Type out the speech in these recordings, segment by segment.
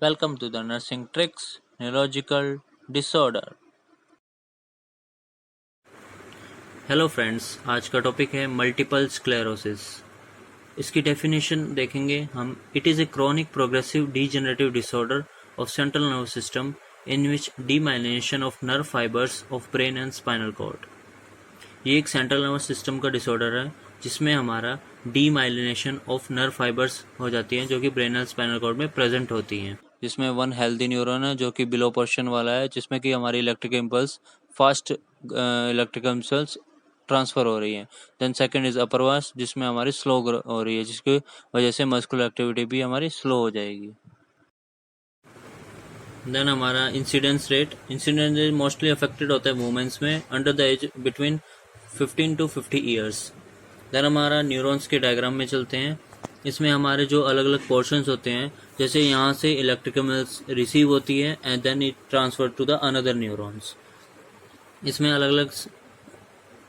Welcome to the Nursing Tricks Neurological Disorder. Hello friends, आज का topic है multiple sclerosis. इसकी डेफिनेशन देखेंगे हम। It is a chronic progressive degenerative disorder of central nervous system in which demyelination of nerve fibres of brain and spinal cord. ये एक central nervous system का disorder है जिसमें हमारा डीमाइलिनेशन ऑफ नर्व फाइबर्स हो जाती हैं जो कि ब्रेन एंड स्पाइनल कॉर्ड में प्रेजेंट होती हैं। जिसमें वन हेल्दी न्यूरॉन है जो कि बिलो पोर्शन वाला है, जिसमें कि हमारी electric impulse fast electric impulse transfer हो रही है। देन सेकंड इज़ अपर वास, जिसमें हमारी स्लो हो रही है, जिसकी वजह से मस्कुलर एक्टिविटी भी हमारी स्लो हो जाएगी। देन हमारा इंसिडेंस रेट मोस्टली अफेक्टेड होता है वुमेन्स में under the age between 15 to 50 years. Then हमारा न्यूरॉन्स के डायग्राम में चलते हैं। इसमें हमारे जो अलग अलग पोर्शंस होते हैं, जैसे यहाँ से इलेक्ट्रिकल इम्पल्स रिसीव होती है and then it transfer to the another neurons. इसमें अलग अलग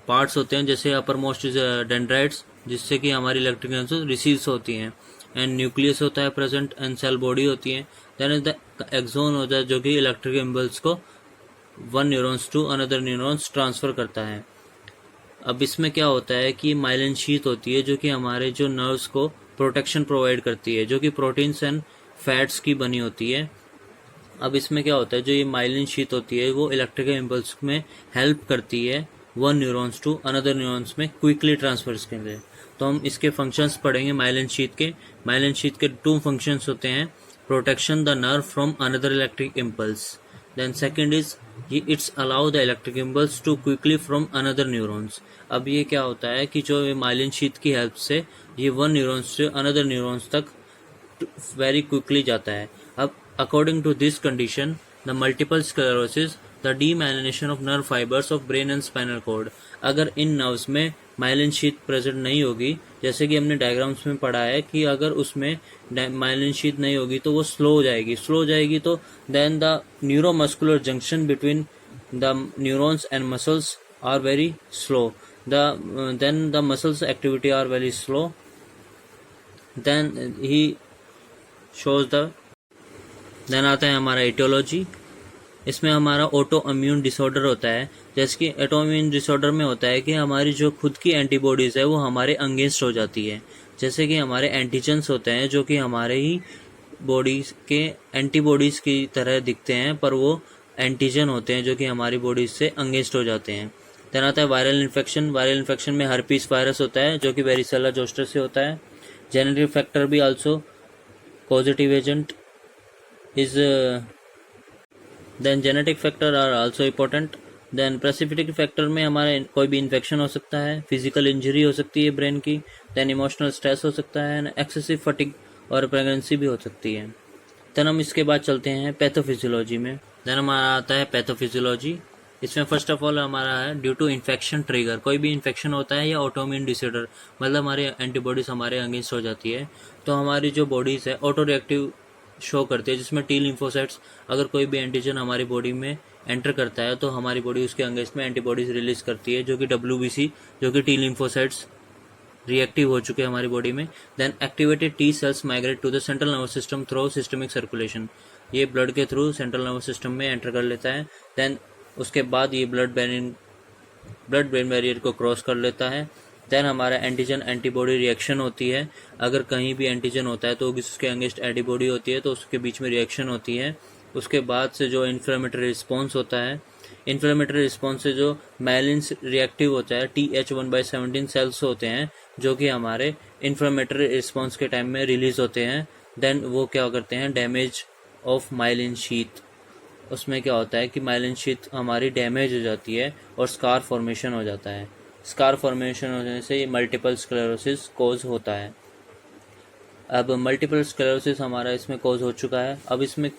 पार्ट्स होते हैं, जैसे अपर मोस्ट इज डेंड्राइट्स, जिससे कि हमारी इलेक्ट्रिकल इम्पल्स रिसीव्स होती हैं, एंड न्यूक्लियस होता है प्रेजेंट, एंड सेल बॉडी होती है। देन द एक्सोन होता है जो कि इलेक्ट्रिक इम्पल्स को one neurons to another neurons transfer करता है। अब इसमें क्या होता है कि माइलिन शीथ होती है जो कि हमारे जो नर्व्स को प्रोटेक्शन प्रोवाइड करती है, जो कि प्रोटीन्स एंड फैट्स की बनी होती है। अब इसमें क्या होता है, जो ये माइलिन शीथ होती है वो इलेक्ट्रिकल इम्पल्स में हेल्प करती है one neurons to another neurons में क्विकली ट्रांसफर्स के लिए। तो हम इसके फंक्शंस पढ़ेंगे माइलिन शीथ के। माइलिन शीथ के टू फंक्शंस होते हैं, protection the nerve from another electric impulse. Then second is its allow the electric impulse to quickly from another neurons. अब ये क्या होता है कि जो माइलिन शीथ की हेल्प से ये वन न्यूरॉन्स से अनदर न्यूरॉन्स तक वेरी क्विकली जाता है। अब according to this condition the multiple sclerosis the demyelination of nerve fibres of brain and spinal cord. अगर इन नर्व्स में माइलिन शीथ प्रेजेंट नहीं होगी, जैसे कि हमने डायग्राम्स में पढ़ा है कि अगर उसमें माइलिन शीथ नहीं होगी तो वो स्लो हो जाएगी तो then the neuromuscular junction between the neurons and muscles are very slow. Then the muscles activity are very slow. Then he shows the then आता है हमारा एटियोलॉजी। इसमें हमारा ऑटो इम्यून डिसऑर्डर होता है। जैसे कि ऑटो इम्यून डिसऑर्डर में होता है कि हमारी जो खुद की एंटीबॉडीज़ है वो हमारे अगेंस्ट हो जाती है। जैसे कि हमारे एंटीजन्स होते हैं जो कि हमारे ही बॉडीज़ के एंटीबॉडीज़ की तरह दिखते हैं, पर वो एंटीजन होते हैं जो कि हमारी बॉडीज से अगेंस्ट हो जाते हैं। देन आता है वायरल इन्फेक्शन। वायरल इन्फेक्शन में हर्पीस वायरस होता है जो कि वेरिसेला जोस्टर से होता है। जेनेटिक फैक्टर भी also positive agent is then genetic factor are also important. Then precipitative factor में हमारे कोई भी इन्फेक्शन हो सकता है, फिजिकल इंजरी हो सकती है ब्रेन की, देन इमोशनल स्ट्रेस हो सकता है, एक्सेसिव फटिग और प्रेगनेंसी भी हो सकती है। देन हम इसके बाद चलते हैं पैथोफिजियोलॉजी में। देन हमारा आता है पैथोफिजियोलॉजी। इसमें फर्स्ट ऑफ ऑल हमारा है ड्यू टू इन्फेक्शन ट्रिगर। कोई भी इन्फेक्शन होता है या ऑटोइम्यून डिसऑर्डर, मतलब हमारे एंटीबॉडीज हमारे अगेंस्ट हो जाती है, तो हमारी जो बॉडीज है ऑटो रिएक्टिव शो करती है, जिसमें टी लिम्फोसाइट्स, अगर कोई भी एंटीजन हमारी बॉडी में एंटर करता है तो हमारी बॉडी उसके अगेंस्ट में एंटीबॉडीज रिलीज करती है, जो कि WBC, जो कि टी लिम्फोसाइट्स रिएक्टिव हो चुके हैं हमारी बॉडी में। Then activated T cells migrate to the central nervous system through systemic circulation. ये ब्लड के थ्रू सेंट्रल नर्वस सिस्टम में एंटर कर लेता है। देन उसके बाद ये ब्लड ब्रेन बैरियर को क्रॉस कर लेता है। देन हमारा एंटीजन एंटीबॉडी रिएक्शन होती है। अगर कहीं भी एंटीजन होता है तो उसके अगेंस्ट एंटीबॉडी होती है, तो उसके बीच में रिएक्शन होती है। उसके बाद से जो इन्फ्लेमेटरी रिस्पॉन्स होता है, इन्फ्लेमेटरी रिस्पॉन्स से जो माइलिन रिएक्टिव होता है, TH1/17 सेल्स होते हैं जो कि हमारे इन्फ्लेमेटरी रिस्पॉन्स के टाइम में रिलीज होते हैं। देन वो क्या करते हैं, डैमेज ऑफ माइलिन शीथ। उसमें क्या होता है कि माइलिन शीथ हमारी डैमेज हो जाती है और स्कार फॉर्मेशन हो जाता है। स्कार फॉर्मेशन होने से मल्टीपल स्क्लेरोसिस कोज होता है। अब मल्टीपल स्क्लेरोसिस हमारा इसमें कोज हो चुका है। अब इसमें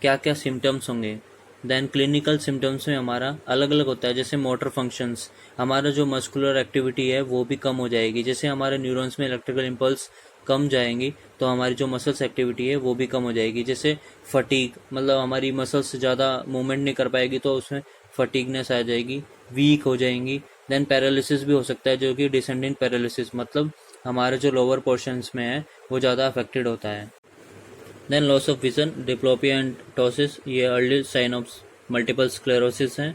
क्या क्या सिम्टम्स होंगे। देन क्लिनिकल सिम्टम्स में हमारा अलग अलग होता है, जैसे मोटर फंक्शंस, हमारा जो मस्कुलर एक्टिविटी है वो भी कम हो जाएगी। जैसे हमारे न्यूरॉन्स में इलेक्ट्रिकल इम्पल्स कम जाएंगी तो हमारी जो मसल्स एक्टिविटी है वो भी कम हो जाएगी। जैसे फटीग, मतलब हमारी मसल्स ज़्यादा मूवमेंट नहीं कर पाएगी तो उसमें फटीगनेस आ जाएगी, वीक हो जाएंगी। देन पैरालिसिस भी हो सकता है, जो कि डिसेंडेंट पैरालिसिस, मतलब हमारे जो लोअर पोर्शंस में है वो ज़्यादा अफेक्टेड होता है। Then loss of vision, diplopia and ptosis, ये early sign of multiple sclerosis है।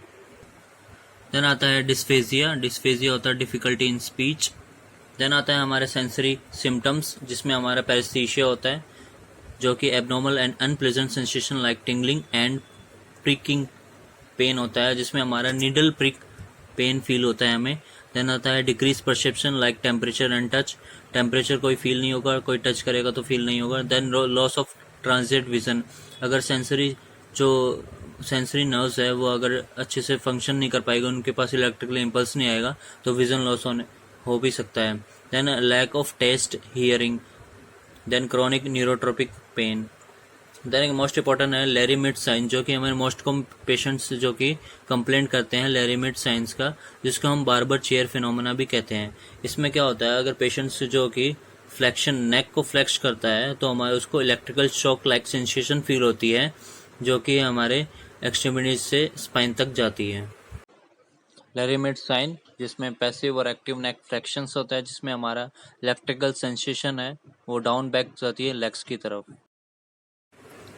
देन आता है डिस्फेजिया, डिस्फेजिया होता है डिफिकल्टी इन स्पीच। देन आता है हमारे सेंसरी सिम्टम्स, जिसमें हमारा पैरेस्थीसिया होता है, जो कि abnormal and unpleasant sensation like tingling and pricking pain होता है, जिसमें हमारा नीडल प्रिक पेन फील होता है हमें। देन आता है decrease perception like temperature and touch, temperature कोई फील नहीं होगा, कोई टच करेगा तो फील नहीं होगा। Then loss of transit vision, अगर सेंसरी नर्व्स है वो अगर अच्छे से फंक्शन नहीं कर पाएगा, उनके पास इलेक्ट्रिकल इम्पल्स नहीं आएगा, तो विजन लॉस हो भी सकता है। Then lack of taste, hearing, then chronic neurotropic pain. Then most important है लेरीमिट साइन, जो कि हमारे मोस्ट कम पेशेंट्स जो कि कंप्लेंट करते हैं लेरीमिट साइंस का, जिसको हम बार्बर चेयर फिनोमेना भी कहते हैं। इसमें क्या होता है, अगर पेशेंट्स जो कि फ्लेक्शन नेक को फ्लेक्स करता है तो हमारे उसको electrical shock like sensation feel होती है, जो कि हमारे एक्सट्रीमिटीज से स्पाइन तक जाती है। लेरीमिट साइन, जिसमें पैसिव और एक्टिव नेक फ्लेक्शंस होता है, जिसमें हमारा इलेक्ट्रिकल सेंसेशन है वो डाउन बैक जाती है लेग्स की तरफ।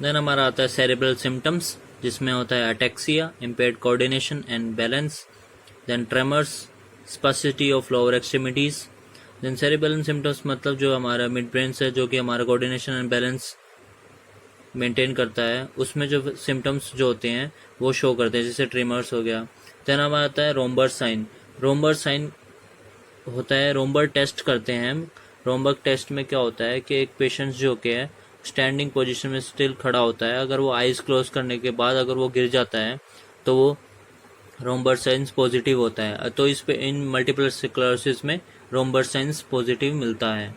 देन हमारा आता है सेरेब्रल सिम्टम्स, जिसमें होता है ataxia, impaired coordination and balance, then tremors, spasticity of lower extremities. Then cerebral symptoms मतलब जो हमारा मिड ब्रेन है, जो कि हमारा कोऑर्डिनेशन एंड बैलेंस मेंटेन करता है, उसमें जो सिम्टम्स जो होते हैं वो शो करते हैं, जैसे ट्रेमर्स हो गया। देन हमारा आता है रोम्बर साइन, रोम्बर साइन होता है, रोम्बर टेस्ट करते हैं हम। रोम्बर टेस्ट में क्या होता है कि एक पेशेंट जो कि है स्टैंडिंग पोजीशन में स्टिल खड़ा होता है, अगर वो आइज क्लोज करने के बाद अगर वो गिर जाता है तो वो रोम्बर साइंस पॉजिटिव होता है। तो इस पे इन मल्टीपल स्क्लेरोसिस में रोम्बर साइंस पॉजिटिव मिलता है।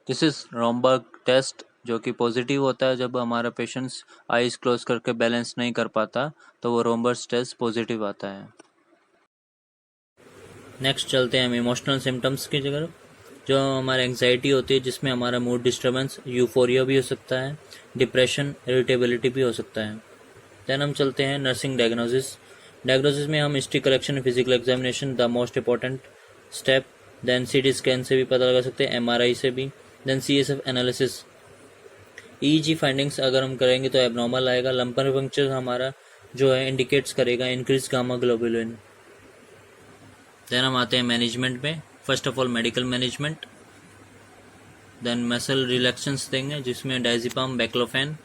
दिस इज रोम्बर टेस्ट, जो कि पॉजिटिव होता है जब हमारा पेशेंट्स आइज क्लोज करके बैलेंस नहीं कर पाता, तो वो रोम्बर टेस्ट पॉजिटिव आता है। नेक्स्ट चलते हैं हम इमोशनल सिम्टम्स की जगह, जो हमारा एंग्जाइटी होती है, जिसमें हमारा मूड डिस्टर्बेंस, यूफोरिया भी हो सकता है, डिप्रेशन, इरिटेबिलिटी भी हो सकता है। देन हम चलते हैं नर्सिंग डायग्नोसिस। डायग्नोसिस में हम history collection, physical examination the most important step. Then CT scan से भी पता लगा सकते हैं, एमआरआई से भी। Then CSF analysis, EEG findings अगर हम करेंगे तो एबनॉर्मल आएगा। लंपर पंक्चर हमारा जो है इंडिकेट्स करेगा इंक्रीज गामा ग्लोबुलिन। देन हम आते हैं मैनेजमेंट में। First of all medical management, then muscle relaxants देंगे, जिसमें diazepam, baclofen.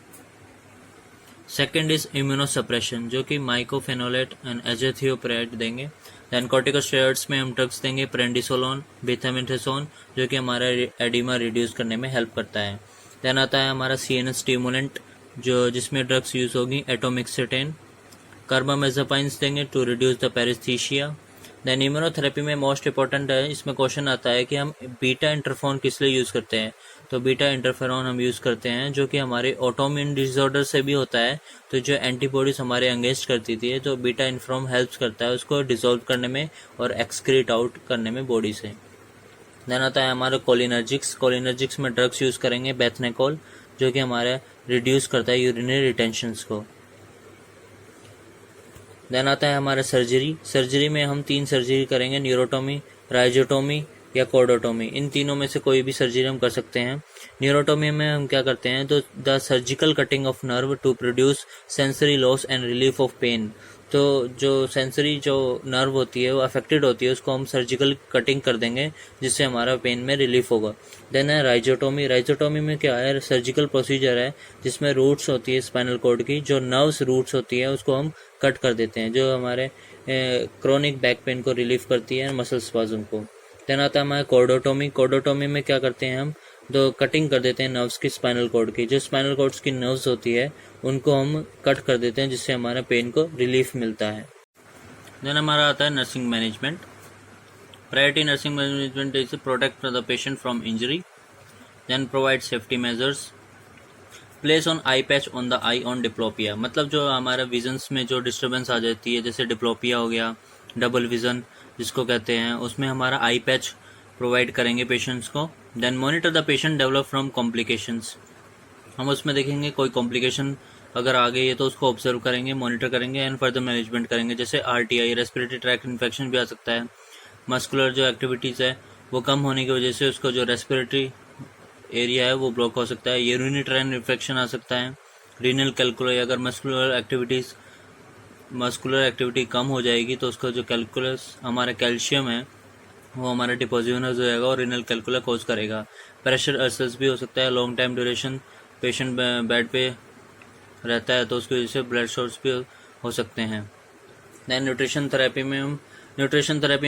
Second is immunosuppression, जो कि माइकोफेनोलेट एंड एजेथियोप्रेड देंगे। देन कॉर्टिकोस्टेरॉइड्स में हम ड्रग्स देंगे, प्रेंडिसोलोन, बेथामेथासोन, जो कि हमारा एडिमा रिड्यूस करने में हेल्प करता है। देन आता है हमारा सीएनएस स्टिमुलेंट, जिसमें ड्रग्स यूज होगी, एटोमिक्सेटेन। कार्बामेज़ापाइन्स देंगे to reduce the paresthesia. Then immunotherapy में मोस्ट इंपॉर्टेंट है, इसमें क्वेश्चन आता है कि हम बीटा इंटरफेरॉन किस लिए यूज़ करते हैं, तो बीटा इंटरफेरॉन हम यूज़ करते हैं जो कि हमारे ऑटोइम्यून डिसऑर्डर से भी होता है, तो जो एंटीबॉडीज हमारे अगेंस्ट करती थी, तो बीटा इंटरफेरॉन हेल्प करता है उसको डिसॉल्व करने में और एक्सक्रीट आउट करने में बॉडी से। देन आता है हमारा कोलिनर्जिक्स, कोलिनर्जिक्स में ड्रग्स यूज़ करेंगे, बेथनेकोल, जो कि हमारा रिड्यूस करता है यूरिनरी रिटेंशंस को। देन आता है हमारा सर्जरी, सर्जरी में हम 3 सर्जरी करेंगे, न्यूरोटोमी, राइजोटोमी या कॉर्डोटोमी। इन तीनों में से कोई भी सर्जरी हम कर सकते हैं। न्यूरोटोमी में हम क्या करते हैं, तो the surgical cutting of nerve to produce sensory loss and relief of pain. तो जो सेंसरी जो नर्व होती है वो अफेक्टेड होती है, उसको हम सर्जिकल कटिंग कर देंगे, जिससे हमारा पेन में रिलीफ होगा। देन है राइजोटोमी, राइजोटोमी में क्या है, सर्जिकल प्रोसीजर है जिसमें रूट्स होती है स्पाइनल कॉर्ड की, जो नर्व्स रूट्स होती है उसको हम कट कर देते हैं, जो हमारे क्रोनिक बैक पेन को रिलीफ करती है, मसल स्पाज्म को। देन आता है हमारा कॉर्डोटोमी, कॉर्डोटोमी में क्या करते हैं हम, तो कटिंग कर देते हैं नर्व्स की स्पाइनल कॉर्ड की, जो स्पाइनल कॉर्ड्स की नर्व्स होती है उनको हम कट कर देते हैं, जिससे हमारे पेन को रिलीफ मिलता है। देन हमारा आता है nursing management. Priority nursing management is protect the patient from injury, then provide safety measures, place on eye patch on the eye on diplopia, मतलब जो हमारा विजन्स में जो डिस्टर्बेंस आ जाती है, जैसे डिप्लोपिया हो गया, डबल विजन जिसको कहते हैं, उसमें हमारा आई पैच प्रोवाइड करेंगे पेशेंट्स को। Then monitor the patient develop from complications, हम उसमें देखेंगे कोई कॉम्प्लिकेशन अगर आ गई है तो उसको ऑब्जर्व करेंगे, मॉनिटर करेंगे एंड फर्दर मैनेजमेंट करेंगे, जैसे आरटीआई, रेस्पिरेटरी ट्रैक्ट इन्फेक्शन भी आ सकता है। मस्कुलर जो एक्टिविटीज़ है वो कम होने की वजह से उसको जो रेस्पिरेटरी एरिया है वो ब्लॉक हो सकता है, यूरिनरी ट्रैक्ट इन्फेक्शन आ सकता है, रीनल कैलकुलस, अगर मस्कुलर एक्टिविटी कम हो जाएगी तो उसका जो कैलकुलस हमारा कैल्शियम है वो हमारा डिपोजिट हो जाएगा और रीनल कैलकुला कोज करेगा। प्रेशर अल्सर्स भी हो सकता है, long time duration patient bed पे रहता है तो उसकी वजह से ब्लड शॉट्स भी हो सकते हैं। दैन न्यूट्रिशन थेरेपी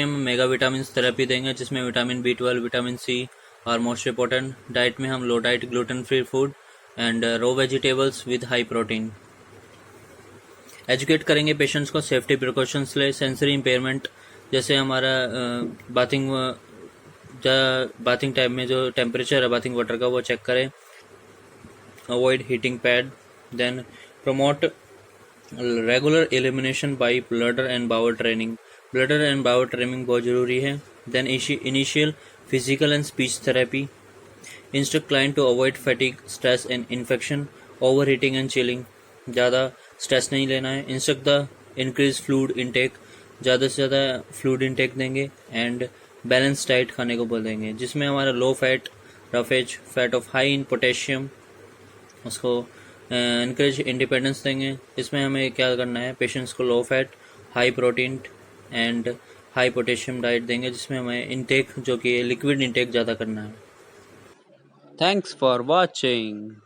में मेगा विटामिन थेरेपी देंगे जिसमें विटामिन B12, विटामिन C और मोस्ट इंपॉर्टेंट। डाइट में हम low diet gluten free food and raw vegetables with high protein. Educate करेंगे पेशेंट्स को, सेफ्टी प्रिकॉशंस ले, सेंसरी इम्पेयरमेंट जैसे हमारा बाथिंग टाइम में जो टेम्परेचर है बाथिंग वाटर का वो चेक करें, avoid heating pad. Then promote regular elimination by bladder and bowel training बहुत ज़रूरी है। Then initial physical and speech therapy, instruct client to avoid fatigue, stress and infection, over heating and chilling, ज़्यादा stress नहीं लेना है। Instruct the increase fluid intake, ज़्यादा से ज़्यादा फ्लूड इनटेक देंगे एंड बैलेंस डाइट खाने को बोलेंगे जिसमें हमारा low fat, roughage, fat of high in potassium, उसको इनक्रेज इंडिपेंडेंस देंगे। इसमें हमें क्या करना है, पेशेंट्स को low fat, high protein and high potassium diet देंगे जिसमें हमें इनटेक जो कि लिक्विड इनटेक ज़्यादा करना है। Thanks for watching.